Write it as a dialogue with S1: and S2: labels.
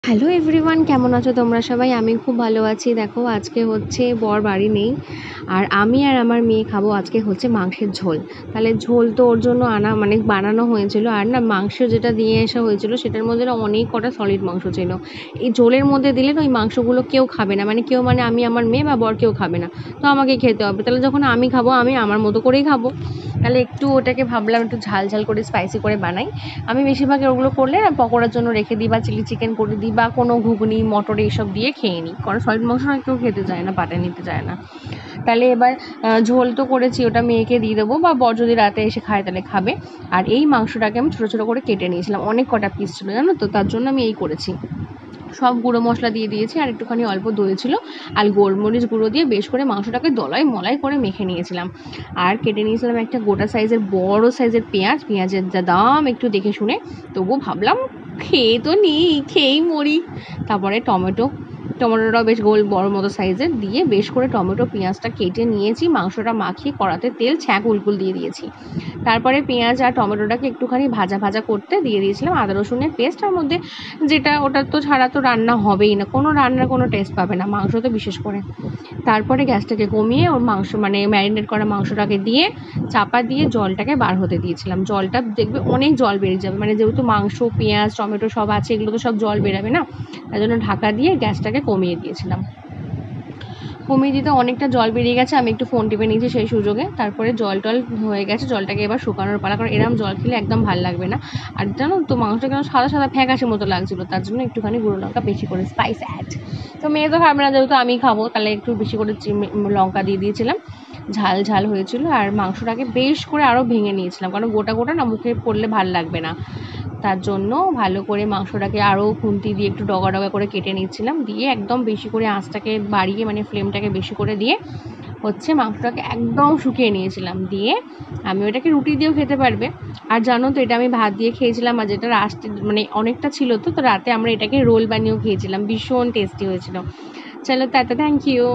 S1: Hello everyone, কেমন আছো তোমরা সবাই? আমি খুব ভালো আছি। দেখো, আজকে হচ্ছে বর বাড়ি নেই, আর আমি আর আমার মেয়ে খাবো আজকে হচ্ছে মাংসের ঝোল। তাহলে ঝোল তো ওর জন্য আনা মানে বানানো হয়েছিল, আর না মাংস যেটা দিয়ে আসা হয়েছিল সেটার মধ্যে না অনেক কটা সলিড মাংস ছিল। এই ঝোলের মধ্যে দিলে না ওই মাংসগুলো কেউ খাবে না, মানে কেউ মানে আমি আমার মেয়ে বা বর কেউ খাবে না, তো আমাকে খেতে হবে। তাহলে যখন আমি খাবো আমি আমার মতো করেই খাবো। তাহলে একটু ওটাকে ভাবলাম একটু ঝাল ঝাল করে স্পাইসি করে বানাই। আমি বেশিরভাগ ওগুলো করলে না পকোড়ার জন্য রেখে দিই, বা চিলি চিকেন করে দিই, বা কোনো ঘুগনি মটর এইসব দিয়ে খেয়ে নিই, কারণ সলিড মাংস না কেউ খেতে চায় না, পাটে নিতে চায় না। তাহলে এবার ঝোল তো করেছি, ওটা মেয়েকে দিয়ে দেবো, বা বর যদি রাতে এসে খায় তাহলে খাবে। আর এই মাংসটাকে আমি ছোটো ছোটো করে কেটে নিয়েছিলাম, অনেক কটা পিস ছিল জানো তো, তার জন্য আমি এই করেছি। সব গুঁড়ো মশলা দিয়ে দিয়েছি, আর একটুখানি অল্প দই ছিল, আর গোলমরিচ গুঁড়ো দিয়ে বেশ করে মাংসটাকে দলাই মলাই করে মেখে নিয়েছিলাম। আর কেটে নিয়েছিলাম একটা গোটা সাইজের বড় সাইজের পেঁয়াজের যা দাম একটু দেখে শুনে, তবুও ভাবলাম খেয়ে তো নিই, খেয়েই মরি। তারপরে টমেটোটাও বেশ গোল বড় মতো সাইজের দিয়ে বেশ করে টমেটো পেঁয়াজটা কেটে নিয়েছি, মাংসটা মাখিয়ে কড়াতে তেল ছ্যাঁক উলকুল দিয়ে দিয়েছি। তারপরে পেঁয়াজ আর টমেটোটাকে একটুখানি ভাজা ভাজা করতে দিয়ে দিয়েছিলাম আদা রসুনের পেস্ট, আর মধ্যে যেটা ওটা তো ছাড়া তো রান্না হবেই না, কোনো রান্নার কোনো টেস্ট পাবে না, মাংসতে বিশেষ করে। তারপরে গ্যাসটাকে কমিয়ে ওর মাংস মানে ম্যারিনেট করা মাংসটাকে দিয়ে চাপা দিয়ে জলটাকে বার হতে দিয়েছিলাম। জলটা দেখবে অনেক জল বেরিয়ে যাবে, মানে যেহেতু মাংস পেঁয়াজ টমেটো সব আছে, এগুলো তো সব জল বেরাবে না, তাই জন্য ঢাকা দিয়ে গ্যাসটাকে কমিয়ে দিয়েছিলাম। কমিয়ে দিতে অনেকটা জল বেরিয়ে গেছে, আমি একটু ফোন টিপে নিয়েছি সেই সুযোগে। তারপরে জল টল হয়ে গেছে, জলটাকে এবার শুকানোর পালা, কারণ এরম জল খেলে একদম ভালো লাগবে না। আর জানো তো মাংসটা কেন সাদা সাদা ফ্যাকাশে মতো লাগছিলো, তার জন্য একটুখানি গুঁড়ো লঙ্কা বেশি করে স্পাইস অ্যাড। তো মেয়ে তো খাবে না, যেহেতু আমি খাবো, তাহলে একটু বেশি করে লঙ্কা দিয়ে দিয়েছিলাম। ঝাল ঝাল হয়েছিল, আর মাংসটাকে বেশ করে আরও ভেঙে নিয়েছিলাম, কারণ গোটা গোটা না মুখে পড়লে ভাল লাগবে না, তার জন্য ভালো করে মাংসটাকে আরও খুন্তি দিয়ে একটু ডগা ডগা করে কেটে নিচ্ছিলাম, দিয়ে একদম বেশি করে আঁচটাকে বাড়িয়ে মানে ফ্লেমটাকে বেশি করে দিয়ে হচ্ছে মাংসটাকে একদম শুকিয়ে নিয়েছিলাম। দিয়ে আমি ওটাকে রুটি দিয়েও খেতে পারবে। আর জানো তো, এটা আমি ভাত দিয়ে খেয়েছিলাম, আর যেটা রাতে মানে অনেকটা ছিল, তো রাতে আমরা এটাকে রোল বানিয়েও খেয়েছিলাম, ভীষণ টেস্টি হয়েছিল। চলো টাটা, থ্যাংক ইউ।